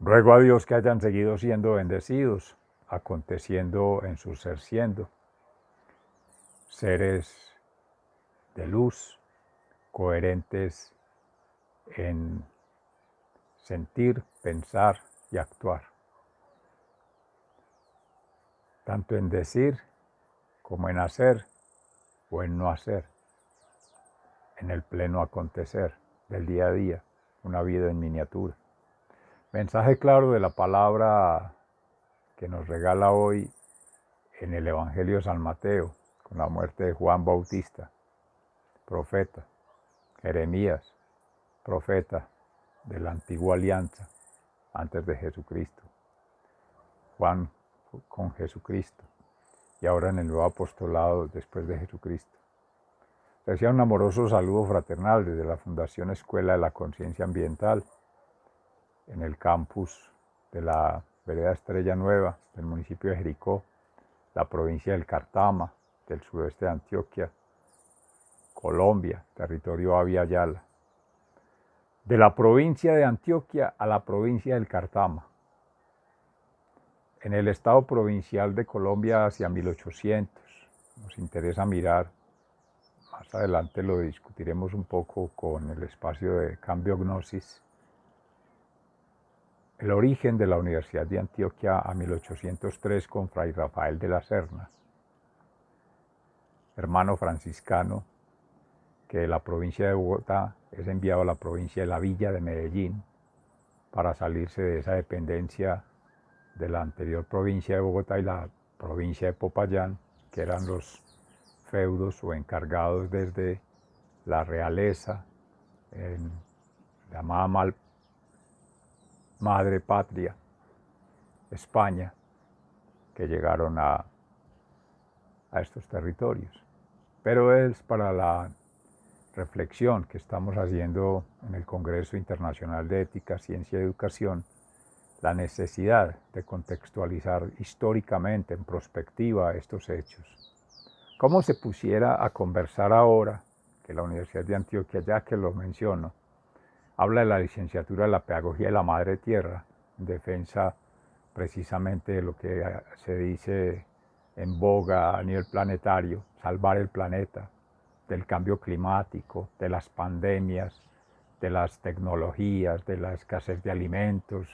Ruego a Dios que hayan seguido siendo bendecidos, aconteciendo en su ser siendo, seres de luz, coherentes en sentir, pensar y actuar, tanto en decir como en hacer o en no hacer, en el pleno acontecer del día a día, una vida en miniatura. Mensaje claro de la palabra que nos regala hoy en el Evangelio de San Mateo, con la muerte de Juan Bautista, profeta, Jeremías, profeta de la antigua alianza, antes de Jesucristo, Juan con Jesucristo, y ahora en el nuevo apostolado después de Jesucristo. Decía un amoroso saludo fraternal desde la Fundación Escuela de la Conciencia Ambiental, en el campus de la Vereda Estrella Nueva, del municipio de Jericó, la provincia del Cartama, del suroeste de Antioquia, Colombia, territorio Abya Yala. De la provincia de Antioquia a la provincia del Cartama. En el estado provincial de Colombia hacia 1800. Nos interesa mirar, más adelante lo discutiremos un poco con el espacio de Cambio Gnosis, el origen de la Universidad de Antioquia a 1803 con Fray Rafael de la Serna, hermano franciscano que de la provincia de Bogotá es enviado a la provincia de la Villa de Medellín para salirse de esa dependencia de la anterior provincia de Bogotá y la provincia de Popayán, que eran los feudos o encargados desde la realeza, en llamada madre patria, España, que llegaron a estos territorios. Pero es para la reflexión que estamos haciendo en el Congreso Internacional de Ética, Ciencia y Educación, la necesidad de contextualizar históricamente, en perspectiva, estos hechos. ¿Cómo se pusiera a conversar ahora que la Universidad de Antioquia, ya que lo menciono, habla de la licenciatura de la Pedagogía de la Madre Tierra, en defensa precisamente de lo que se dice en boga a nivel planetario, salvar el planeta, del cambio climático, de las pandemias, de las tecnologías, de la escasez de alimentos,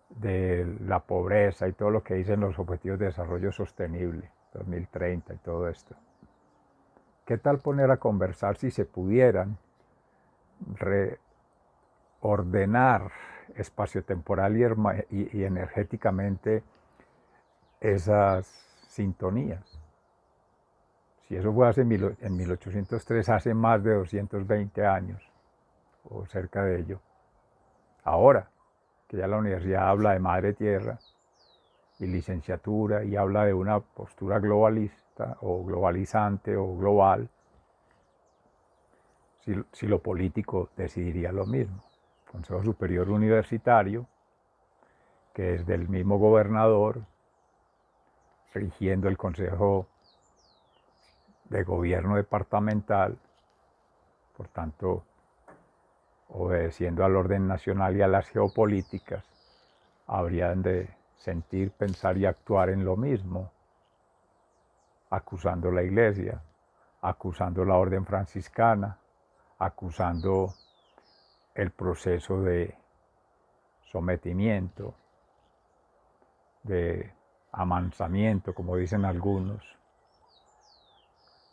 de la pobreza y todo lo que dicen los Objetivos de Desarrollo Sostenible, 2030 y todo esto? ¿Qué tal poner a conversar si se pudieran reordenar espaciotemporal y energéticamente esas sintonías? Si eso fue en 1803, hace más de 220 años, o cerca de ello. Ahora, que ya la universidad habla de madre tierra y licenciatura y habla de una postura globalista o globalizante o global, si lo político decidiría lo mismo. Consejo Superior Universitario, que es del mismo gobernador, rigiendo el Consejo de Gobierno Departamental, por tanto, obedeciendo al orden nacional y a las geopolíticas, habrían de sentir, pensar y actuar en lo mismo, acusando la Iglesia, acusando la orden franciscana, acusando el proceso de sometimiento, de amansamiento, como dicen algunos,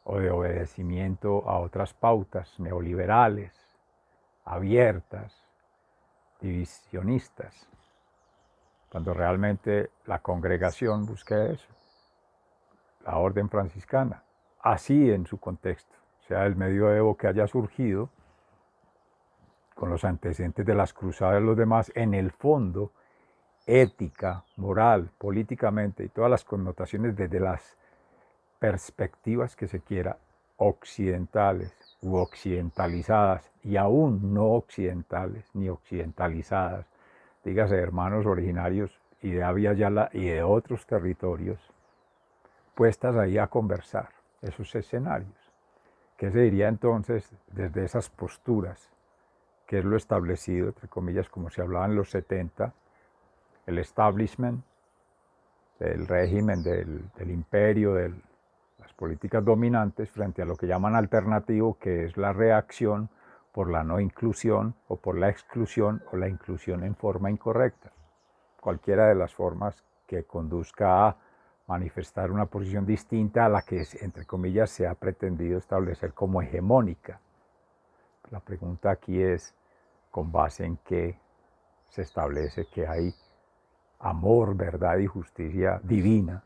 o de obedecimiento a otras pautas neoliberales, abiertas, divisionistas, cuando realmente la congregación busca eso, la orden franciscana, así en su contexto, sea el medioevo que haya surgido, con los antecedentes de las cruzadas y los demás, en el fondo, ética, moral, políticamente y todas las connotaciones desde las perspectivas que se quiera, occidentales u occidentalizadas y aún no occidentales ni occidentalizadas, dígase hermanos originarios y de Abya Yala y de otros territorios, puestas ahí a conversar esos escenarios. ¿Qué se diría entonces desde esas posturas, que es lo establecido, entre comillas, como se hablaba en los 70, el establishment, del régimen, del imperio, de las políticas dominantes, frente a lo que llaman alternativo, que es la reacción por la no inclusión o por la exclusión o la inclusión en forma incorrecta. Cualquiera de las formas que conduzca a manifestar una posición distinta a la que, entre comillas, se ha pretendido establecer como hegemónica. La pregunta aquí es, ¿con base en qué se establece que hay amor, verdad y justicia divina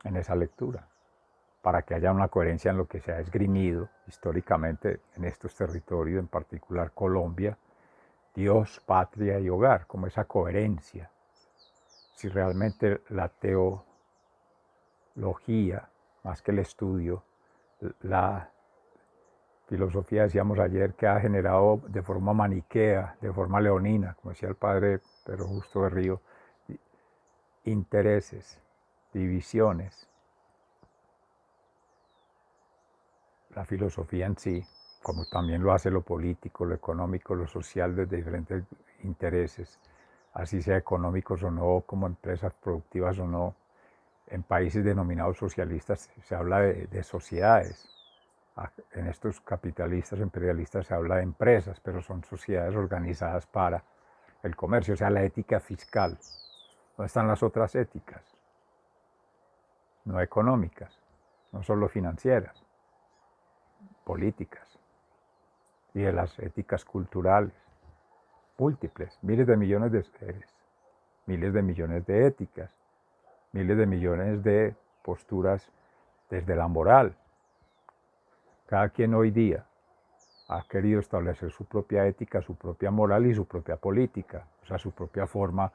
en esa lectura? Para que haya una coherencia en lo que se ha esgrimido históricamente en estos territorios, en particular Colombia, Dios, patria y hogar, como esa coherencia. Si realmente la teología, más que el estudio, la filosofía, decíamos ayer, que ha generado de forma maniquea, de forma leonina, como decía el padre Pedro Justo Berrío, intereses, divisiones. La filosofía en sí, como también lo hace lo político, lo económico, lo social, desde diferentes intereses, así sea económicos o no, como empresas productivas o no. En países denominados socialistas se habla de sociedades. En estos capitalistas imperialistas se habla de empresas, pero son sociedades organizadas para el comercio, o sea, la ética fiscal. ¿Dónde están las otras éticas? No económicas, no solo financieras, políticas, y de las éticas culturales, múltiples, miles de millones de seres, miles de millones de éticas, miles de millones de posturas desde la moral. Cada quien hoy día ha querido establecer su propia ética, su propia moral y su propia política, o sea, su propia forma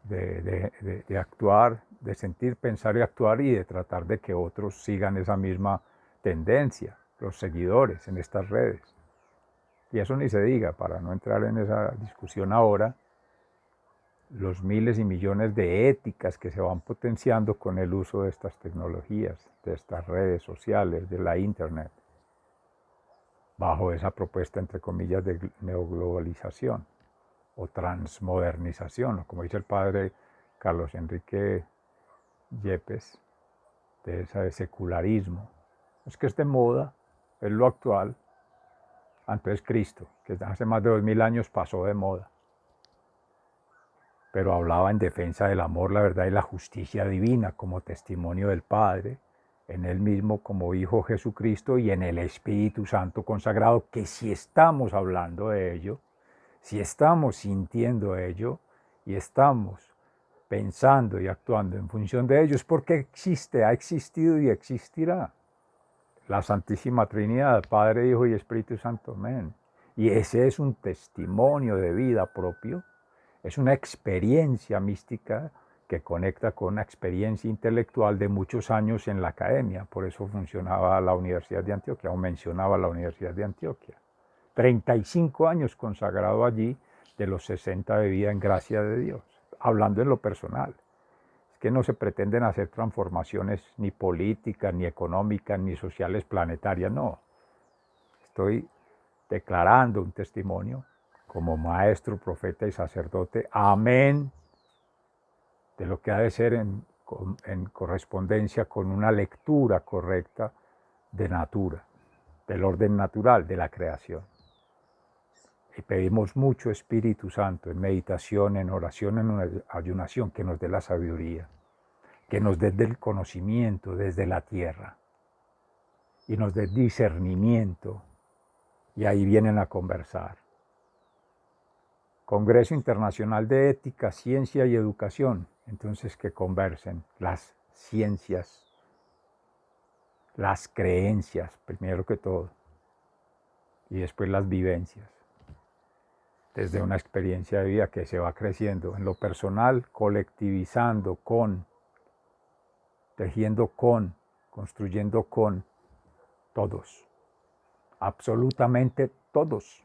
de actuar, de sentir, pensar y actuar, y de tratar de que otros sigan esa misma tendencia, los seguidores en estas redes. Y eso ni se diga, para no entrar en esa discusión ahora, los miles y millones de éticas que se van potenciando con el uso de estas tecnologías, de estas redes sociales, de la internet, bajo esa propuesta, entre comillas, de neoglobalización o transmodernización, o como dice el padre Carlos Enrique Yepes, de ese secularismo. Es que es de moda, es lo actual. Antes Cristo, que hace más de 2000 años pasó de moda, pero hablaba en defensa del amor, la verdad y la justicia divina como testimonio del Padre, en Él mismo como Hijo Jesucristo y en el Espíritu Santo consagrado, que si estamos hablando de ello, si estamos sintiendo ello y estamos pensando y actuando en función de ello, es porque existe, ha existido y existirá la Santísima Trinidad, Padre, Hijo y Espíritu Santo. Amén. Y ese es un testimonio de vida propio, es una experiencia mística que conecta con una experiencia intelectual de muchos años en la academia. Por eso funcionaba la Universidad de Antioquia, o mencionaba la Universidad de Antioquia. 35 años consagrado allí, de los 60 de vida en gracia de Dios, hablando en lo personal. Es que no se pretenden hacer transformaciones ni políticas, ni económicas, ni sociales planetarias, no. Estoy declarando un testimonio como maestro, profeta y sacerdote, amén, de lo que ha de ser en correspondencia con una lectura correcta de natura, del orden natural de la creación. Y pedimos mucho Espíritu Santo en meditación, en oración, en ayunación, que nos dé la sabiduría, que nos dé el conocimiento desde la tierra y nos dé discernimiento, y ahí vienen a conversar. Congreso Internacional de Ética, Ciencia y Educación. Entonces, que conversen las ciencias, las creencias, primero que todo, y después las vivencias, desde una experiencia de vida que se va creciendo en lo personal, colectivizando con, tejiendo con, construyendo con todos, absolutamente todos,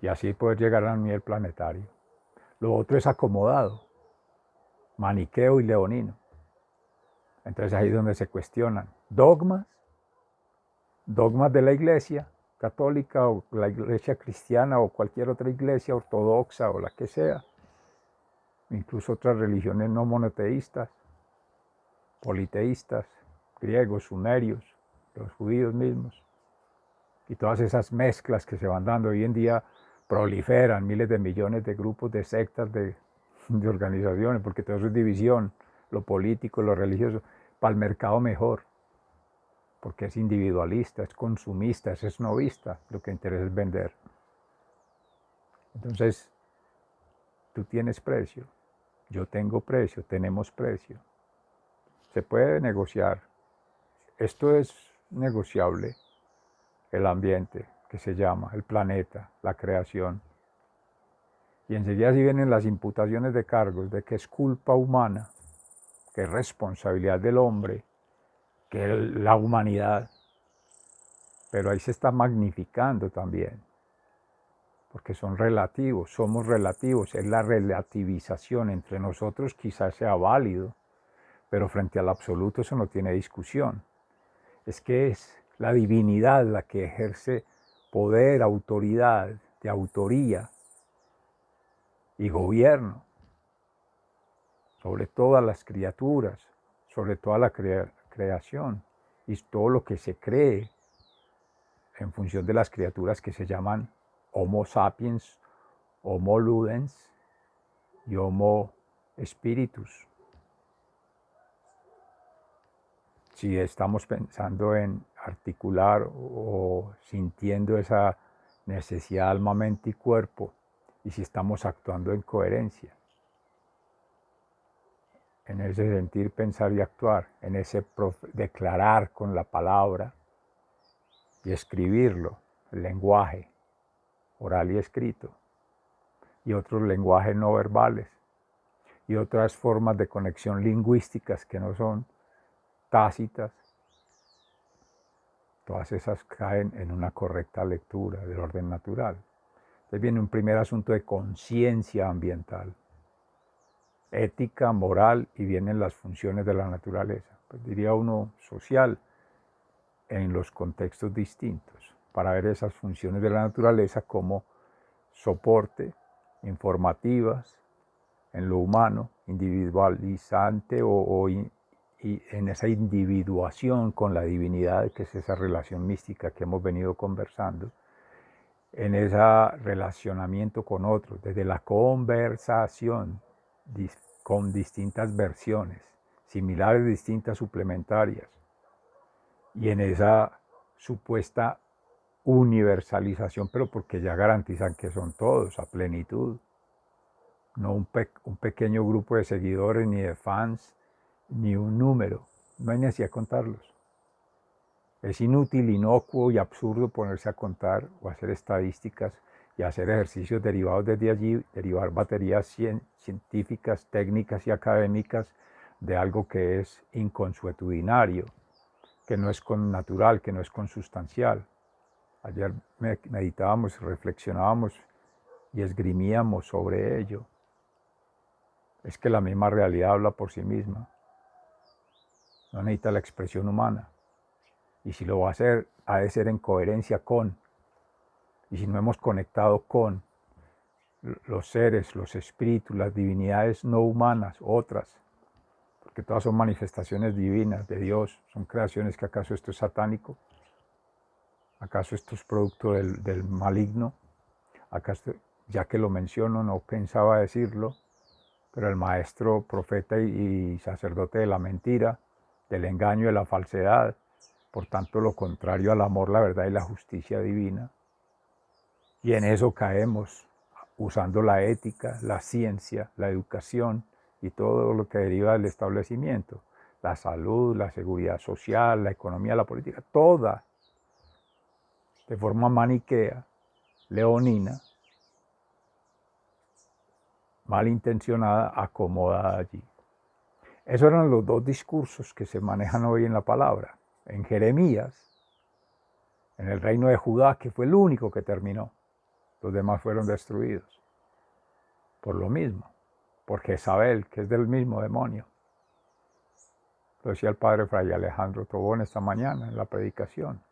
y así poder llegar a nivel planetario. Lo otro es acomodado, maniqueo y leonino. Entonces ahí es donde se cuestionan dogmas de la iglesia católica o la iglesia cristiana o cualquier otra iglesia ortodoxa o la que sea, incluso otras religiones no monoteístas, politeístas, griegos, sumerios, los judíos mismos, y todas esas mezclas que se van dando hoy en día proliferan miles de millones de grupos, de sectas, de organizaciones, porque todo eso es división, lo político, lo religioso, para el mercado mejor, porque es individualista, es consumista, es esnovista, lo que interesa es vender. Entonces, tú tienes precio, yo tengo precio, tenemos precio. Se puede negociar. Esto es negociable, el ambiente, que se llama, el planeta, la creación. Y enseguida si vienen las imputaciones de cargos, de que es culpa humana, que es responsabilidad del hombre, que es la humanidad. Pero ahí se está magnificando también, porque son relativos, somos relativos, es la relativización entre nosotros, quizás sea válido, pero frente al absoluto eso no tiene discusión. Es que es la divinidad la que ejerce poder, autoridad, de autoría y gobierno sobre todas las criaturas, sobre toda la creación y todo lo que se cree en función de las criaturas que se llaman Homo sapiens, Homo ludens y Homo spiritus. Si estamos pensando en articular o sintiendo esa necesidad alma, mente y cuerpo, y si estamos actuando en coherencia, en ese sentir, pensar y actuar, en ese declarar con la palabra y escribirlo, el lenguaje oral y escrito, y otros lenguajes no verbales, y otras formas de conexión lingüísticas que no son tácitas. Todas esas caen en una correcta lectura del orden natural. Entonces viene un primer asunto de conciencia ambiental, ética, moral, y vienen las funciones de la naturaleza. Pues diría uno social en los contextos distintos, para ver esas funciones de la naturaleza como soporte, informativas, en lo humano, individualizante y en esa individuación con la divinidad, que es esa relación mística que hemos venido conversando, en ese relacionamiento con otros, desde la conversación con distintas versiones, similares, distintas, suplementarias, y en esa supuesta universalización, pero porque ya garantizan que son todos a plenitud, no un pequeño grupo de seguidores, ni de fans, ni un número, no hay necesidad de contarlos. Es inútil, inocuo y absurdo ponerse a contar o hacer estadísticas y hacer ejercicios derivados desde allí, derivar baterías científicas, técnicas y académicas de algo que es inconsuetudinario, que no es connatural, que no es consustancial. Ayer meditábamos, reflexionábamos y esgrimíamos sobre ello. Es que la misma realidad habla por sí misma. No necesita la expresión humana. Y si lo va a hacer, ha de ser en coherencia con. Y si no hemos conectado con los seres, los espíritus, las divinidades no humanas, otras, porque todas son manifestaciones divinas de Dios, son creaciones, que acaso esto es satánico, acaso esto es producto del maligno, acaso, ya que lo menciono, no pensaba decirlo, pero el maestro, profeta y sacerdote de la mentira, del engaño y de la falsedad, por tanto lo contrario al amor, la verdad y la justicia divina. Y en eso caemos, usando la ética, la ciencia, la educación y todo lo que deriva del establecimiento, la salud, la seguridad social, la economía, la política, toda de forma maniquea, leonina, malintencionada, acomodada allí. Esos eran los dos discursos que se manejan hoy en la palabra. En Jeremías, en el reino de Judá, que fue el único que terminó. Los demás fueron destruidos. Por lo mismo, por Jezabel, que es del mismo demonio. Lo decía el padre Fray Alejandro Tobón esta mañana en la predicación.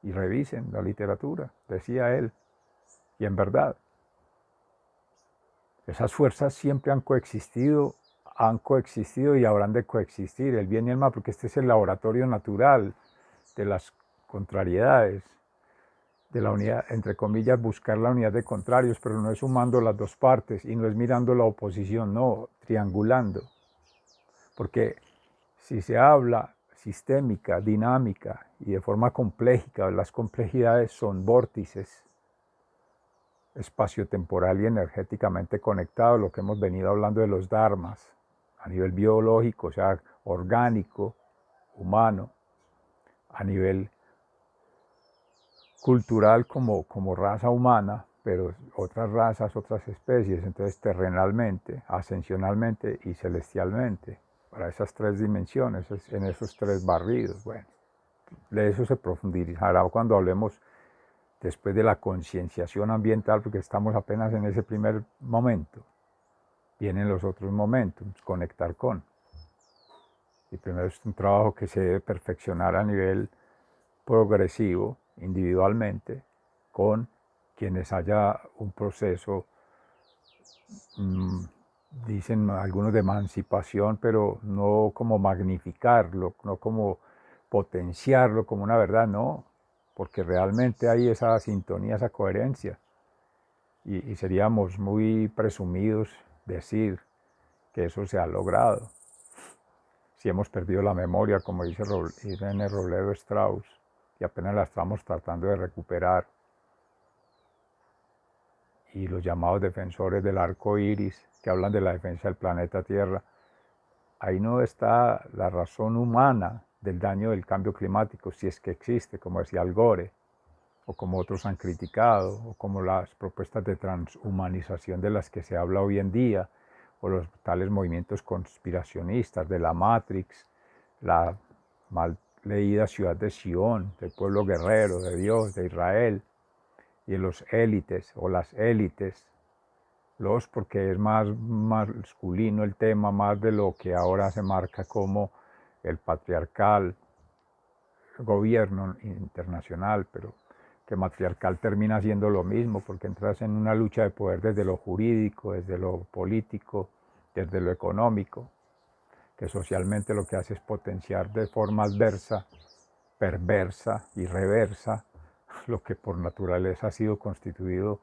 Y revisen la literatura, decía él. Y en verdad. Esas fuerzas siempre han coexistido y habrán de coexistir, el bien y el mal, porque este es el laboratorio natural de las contrariedades, de la unidad, entre comillas, buscar la unidad de contrarios, pero no es sumando las dos partes y no es mirando la oposición, no, triangulando. Porque si se habla sistémica, dinámica y de forma compleja, las complejidades son vórtices espaciotemporal y energéticamente conectados, lo que hemos venido hablando de los dharmas, a nivel biológico, o sea, orgánico, humano, a nivel cultural como raza humana, pero otras razas, otras especies, entonces terrenalmente, ascensionalmente y celestialmente, para esas tres dimensiones, en esos tres barridos. Bueno, de eso se profundizará cuando hablemos después de la concienciación ambiental, porque estamos apenas en ese primer momento. Vienen los otros momentos, conectar con. Y primero es un trabajo que se debe perfeccionar a nivel progresivo, individualmente, con quienes haya un proceso, dicen algunos, de emancipación, pero no como magnificarlo, no como potenciarlo como una verdad, no, porque realmente hay esa sintonía, esa coherencia, y seríamos muy presumidos decir que eso se ha logrado. Si hemos perdido la memoria, como dice Irene Robledo Strauss, y apenas la estamos tratando de recuperar, y los llamados defensores del arco iris, que hablan de la defensa del planeta Tierra, ahí no está la razón humana del daño del cambio climático, si es que existe, como decía Al Gore, o como otros han criticado, o como las propuestas de transhumanización de las que se habla hoy en día, o los tales movimientos conspiracionistas de la Matrix, la mal leída ciudad de Sion, del pueblo guerrero, de Dios, de Israel, y los élites o las élites, porque es más masculino el tema, más de lo que ahora se marca como el patriarcal gobierno internacional, pero que matriarcal termina siendo lo mismo, porque entras en una lucha de poder desde lo jurídico, desde lo político, desde lo económico, que socialmente lo que hace es potenciar de forma adversa, perversa y reversa lo que por naturaleza ha sido constituido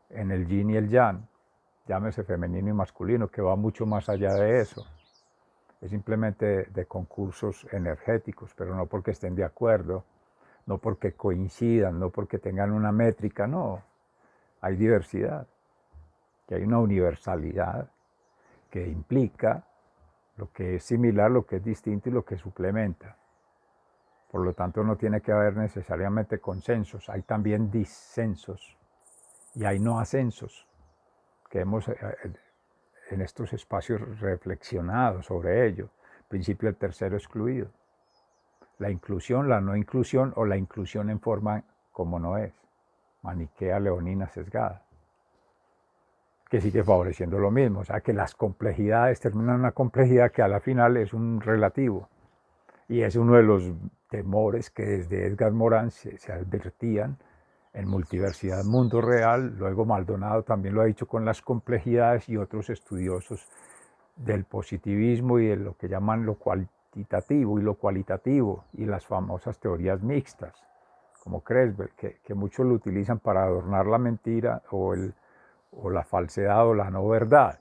en el yin y el yang, llámese femenino y masculino, que va mucho más allá de eso. Es simplemente de concursos energéticos, pero no porque estén de acuerdo, no porque coincidan, no porque tengan una métrica, no. Hay diversidad, que hay una universalidad que implica lo que es similar, lo que es distinto y lo que suplementa. Por lo tanto, no tiene que haber necesariamente consensos, hay también disensos y hay no ascensos, que hemos en estos espacios reflexionado sobre ello. Principio del tercero excluido. La inclusión, la no inclusión o la inclusión en forma como no es. Maniquea leonina sesgada. Que sigue favoreciendo lo mismo. O sea que las complejidades terminan en una complejidad que a la final es un relativo. Y es uno de los temores que desde Edgar Morin se advertían en Multiversidad Mundo Real. Luego Maldonado también lo ha dicho con las complejidades, y otros estudiosos del positivismo y de lo que llaman lo cuantitativo y lo cualitativo, y las famosas teorías mixtas, como Kresberg, que muchos lo utilizan para adornar la mentira o la falsedad o la no verdad,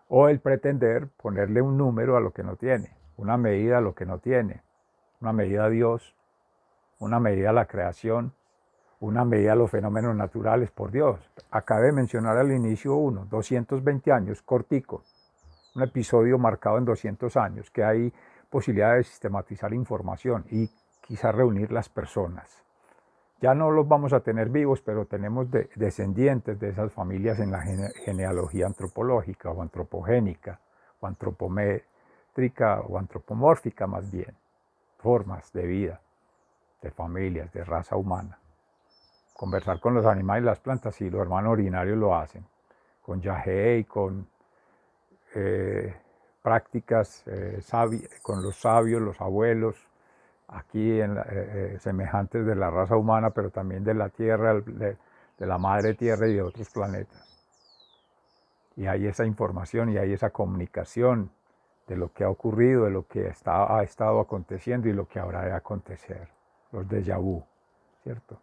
o el pretender ponerle un número a lo que no tiene, una medida a lo que no tiene, una medida a Dios, una medida a la creación, una medida a los fenómenos naturales, por Dios. Acabé de mencionar al inicio 220 años, cortico, un episodio marcado en 200 años, que hay posibilidad de sistematizar información y quizá reunir las personas. Ya no los vamos a tener vivos, pero tenemos descendientes de esas familias en la genealogía antropológica o antropogénica o antropométrica o antropomórfica, más bien, formas de vida, de familias, de raza humana. Conversar con los animales y las plantas, y los hermanos ordinarios lo hacen, con yagé y con prácticas con los sabios, los abuelos, aquí semejantes de la raza humana, pero también de la Tierra, de la madre Tierra y de otros planetas. Y hay esa información y hay esa comunicación de lo que ha ocurrido, de lo que ha estado aconteciendo y lo que habrá de acontecer. Los déjà vu, ¿cierto?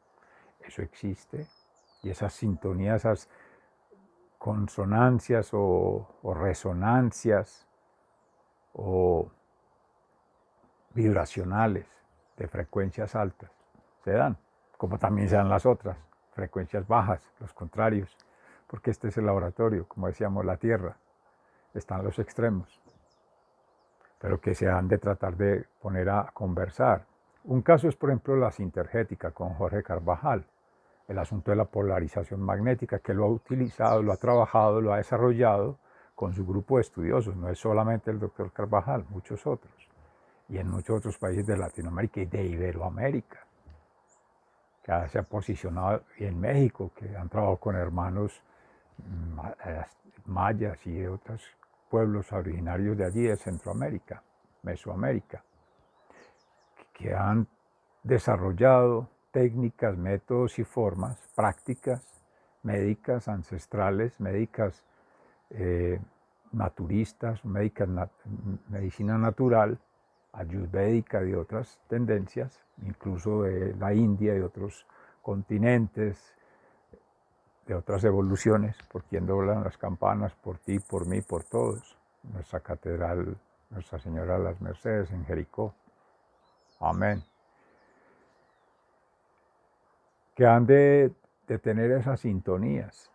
Eso existe. Y esas sintonías, esas consonancias o resonancias o vibracionales de frecuencias altas se dan, como también se dan las otras, frecuencias bajas, los contrarios, porque este es el laboratorio, como decíamos, la Tierra, están los extremos, pero que se han de tratar de poner a conversar. Un caso es, por ejemplo, la sintergética con Jorge Carvajal, el asunto de la polarización magnética, que lo ha utilizado, lo ha trabajado, lo ha desarrollado con su grupo de estudiosos, no es solamente el doctor Carvajal, muchos otros, y en muchos otros países de Latinoamérica y de Iberoamérica, que se ha posicionado, y en México, que han trabajado con hermanos mayas y de otros pueblos originarios de allí, de Centroamérica, Mesoamérica, que han desarrollado técnicas, métodos y formas, prácticas médicas, ancestrales, médicas naturistas, medicina natural, ayurvédica y otras tendencias, incluso de la India y otros continentes, de otras evoluciones, por quien doblan las campanas, por ti, por mí, por todos. Nuestra catedral, Nuestra Señora de las Mercedes en Jericó. Amén. Que han de tener esas sintonías.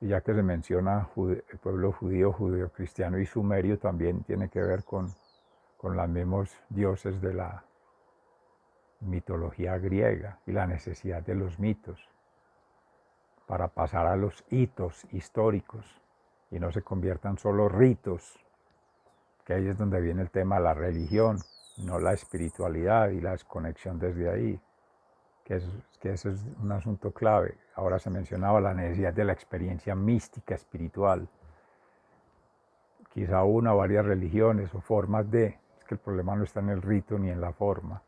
Y ya que se menciona el pueblo judío, judeo-cristiano y sumerio, también tiene que ver con los mismos dioses de la mitología griega y la necesidad de los mitos para pasar a los hitos históricos y no se conviertan solo ritos, que ahí es donde viene el tema de la religión, no la espiritualidad y la desconexión desde ahí, que ese es un asunto clave. Ahora se mencionaba la necesidad de la experiencia mística espiritual, quizá una o varias religiones o formas es que el problema no está en el rito ni en la forma,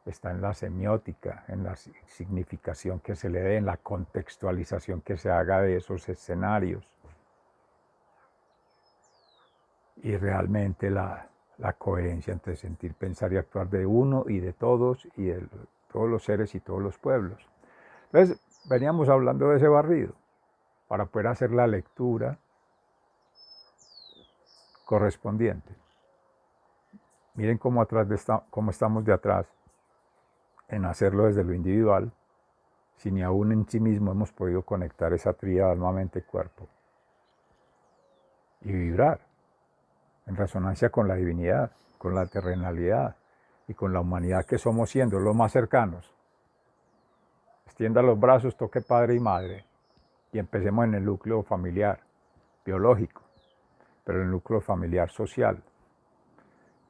está en la semiótica, en la significación que se le dé, en la contextualización que se haga de esos escenarios. Y realmente la coherencia entre sentir, pensar y actuar de uno y de todos y de todos los seres y todos los pueblos. Entonces, veníamos hablando de ese barrido para poder hacer la lectura correspondiente. Miren cómo estamos de atrás en hacerlo desde lo individual, si ni aún en sí mismo hemos podido conectar esa tríada alma, mente, cuerpo y vibrar en resonancia con la divinidad, con la terrenalidad y con la humanidad que somos siendo los más cercanos. Extienda los brazos, toque padre y madre y empecemos en el núcleo familiar, biológico, pero en el núcleo familiar social,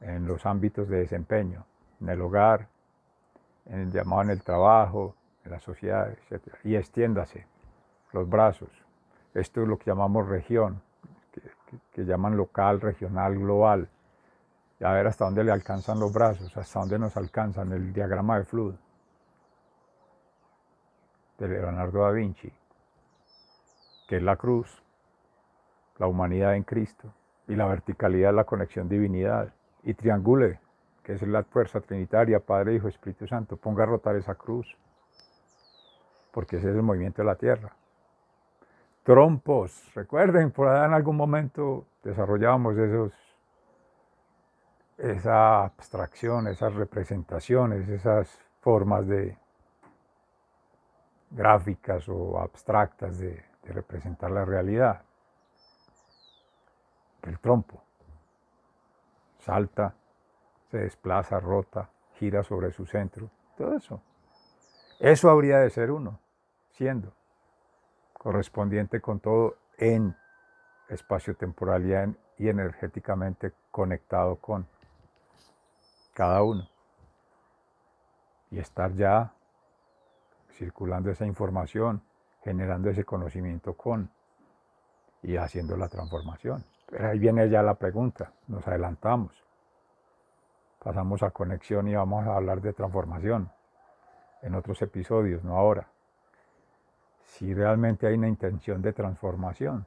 en los ámbitos de desempeño, en el hogar, en el llamado en el trabajo, en la sociedad, etc. Y extiéndase los brazos. Esto es lo que llamamos región, que llaman local, regional, global. Y a ver hasta dónde le alcanzan los brazos, hasta dónde nos alcanzan el diagrama de Flood de Leonardo da Vinci, que es la cruz, la humanidad en Cristo, y la verticalidad es la conexión divinidad. Y triangule, que es la fuerza trinitaria, Padre, Hijo, Espíritu Santo. Ponga a rotar esa cruz, porque ese es el movimiento de la Tierra. Trompos, recuerden, por allá en algún momento desarrollábamos esa abstracción, esas representaciones, esas formas de gráficas o abstractas de representar la realidad. El trompo salta, se desplaza, rota, gira sobre su centro, todo eso. Eso habría de ser uno, siendo correspondiente con todo en espacio-temporal y energéticamente conectado con cada uno. Y estar ya circulando esa información, generando ese conocimiento y haciendo la transformación. Pero ahí viene ya la pregunta, nos adelantamos. Pasamos a conexión y vamos a hablar de transformación en otros episodios, no ahora. si realmente hay una intención de transformación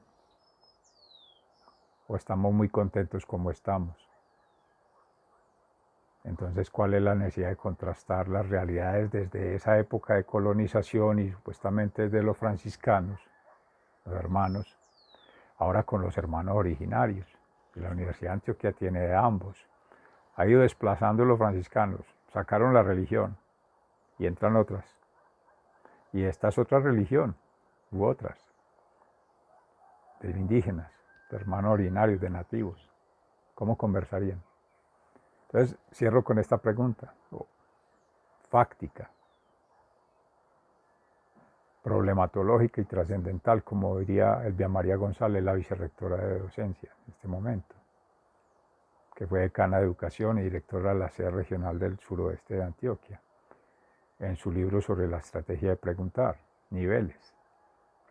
o estamos muy contentos como estamos. Entonces, ¿cuál es la necesidad de contrastar las realidades desde esa época de colonización y supuestamente de los franciscanos, los hermanos, ahora con los hermanos originarios? Y la Universidad de Antioquia tiene de ambos. Ha ido desplazando los franciscanos, sacaron la religión y entran otras. Y esta es otra religión, u otras, de indígenas, de hermanos originarios, de nativos. ¿Cómo conversarían? Entonces, cierro con esta pregunta, fáctica, problematológica y trascendental, como diría Elvia María González, la vicerrectora de docencia en este momento, que fue decana de educación y directora de la sede regional del suroeste de Antioquia, en su libro sobre la estrategia de preguntar, niveles.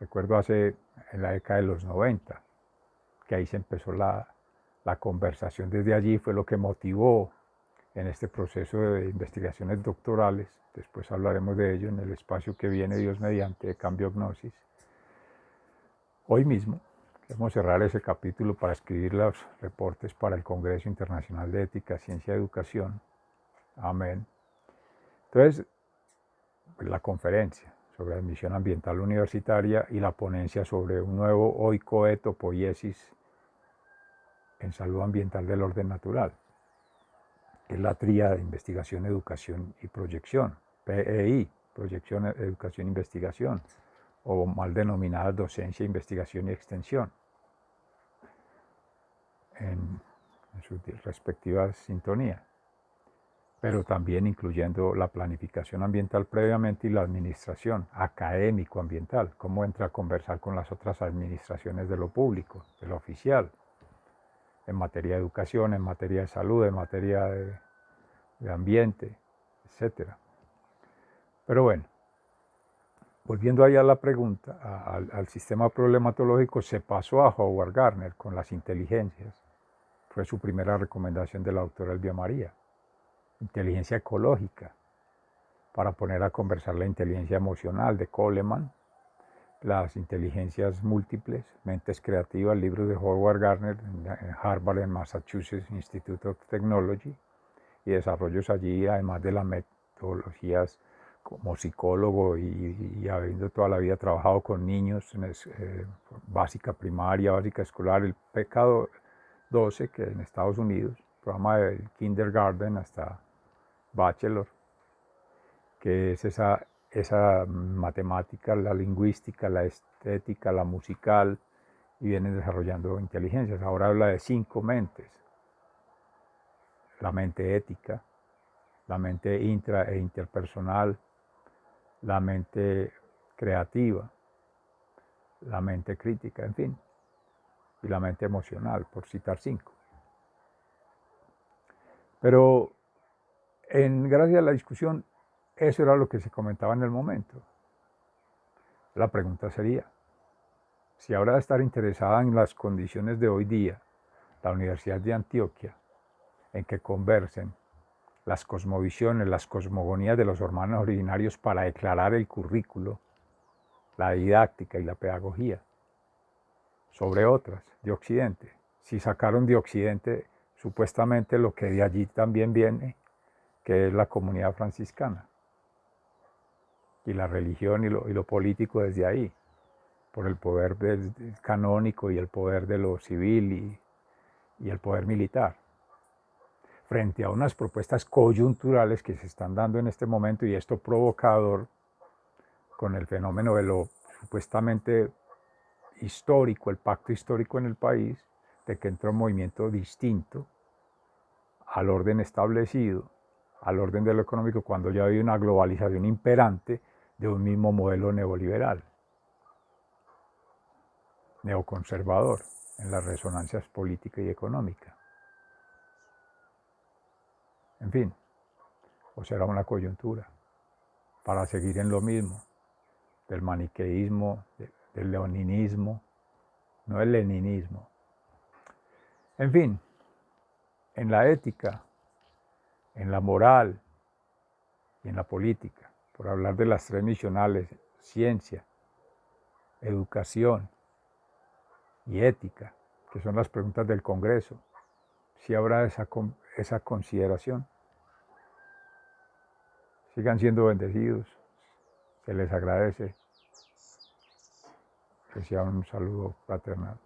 Recuerdo en la década de los 90, que ahí se empezó la conversación desde allí, fue lo que motivó en este proceso de investigaciones doctorales, después hablaremos de ello en el espacio que viene, Dios mediante, de Cambio Gnosis. Hoy mismo queremos cerrar ese capítulo para escribir los reportes para el Congreso Internacional de Ética, Ciencia y Educación. Amén. Entonces, la conferencia sobre admisión ambiental universitaria y la ponencia sobre un nuevo oikoeto poiesis en salud ambiental del orden natural, que es la tríada de investigación, educación y proyección, PEI, proyección, educación e investigación, o mal denominadas docencia, investigación y extensión, en sus respectivas sintonías, pero también incluyendo la planificación ambiental previamente y la administración académico-ambiental, cómo entra a conversar con las otras administraciones de lo público, de lo oficial, en materia de educación, en materia de salud, en materia de ambiente, etc. Pero bueno, volviendo allá a la pregunta, al sistema problematológico, se pasó a Howard Gardner con las inteligencias. Fue su primera recomendación de la doctora Elvia María. Inteligencia ecológica, para poner a conversar la inteligencia emocional de Coleman, las inteligencias múltiples, mentes creativas, libros de Howard Gardner en Harvard, en Massachusetts Institute of Technology, y desarrollos allí, además de las metodologías como psicólogo y habiendo toda la vida trabajado con niños, básica primaria, básica escolar, el PK 12, que en Estados Unidos, programa del kindergarten hasta bachelor, que es esa matemática, la lingüística, la estética, la musical, y vienen desarrollando inteligencias. Ahora habla de 5 mentes: la mente ética, la mente intra e interpersonal, la mente creativa, la mente crítica, en fin, y la mente emocional, por citar 5. Pero gracias a la discusión, eso era lo que se comentaba en el momento. La pregunta sería, si ahora de estar interesada en las condiciones de hoy día, la Universidad de Antioquia, en que conversen las cosmovisiones, las cosmogonías de los hermanos originarios para declarar el currículo, la didáctica y la pedagogía, sobre otras de Occidente. Si sacaron de Occidente supuestamente lo que de allí también viene, que es la comunidad franciscana, y la religión y lo político desde ahí, por el poder canónico y el poder de lo civil y el poder militar, frente a unas propuestas coyunturales que se están dando en este momento, y esto provocador con el fenómeno de lo supuestamente histórico, el pacto histórico en el país, de que entra un movimiento distinto al orden establecido, al orden de lo económico, cuando ya hay una globalización imperante de un mismo modelo neoliberal, neoconservador, en las resonancias política y económica. En fin, o será una coyuntura para seguir en lo mismo, del maniqueísmo, del leoninismo, no el leninismo. En fin, en la ética, en la moral y en la política, por hablar de las 3 misionales: ciencia, educación y ética, que son las preguntas del Congreso, si habrá esa consideración. Sigan siendo bendecidos, se les agradece, que sea un saludo fraternal.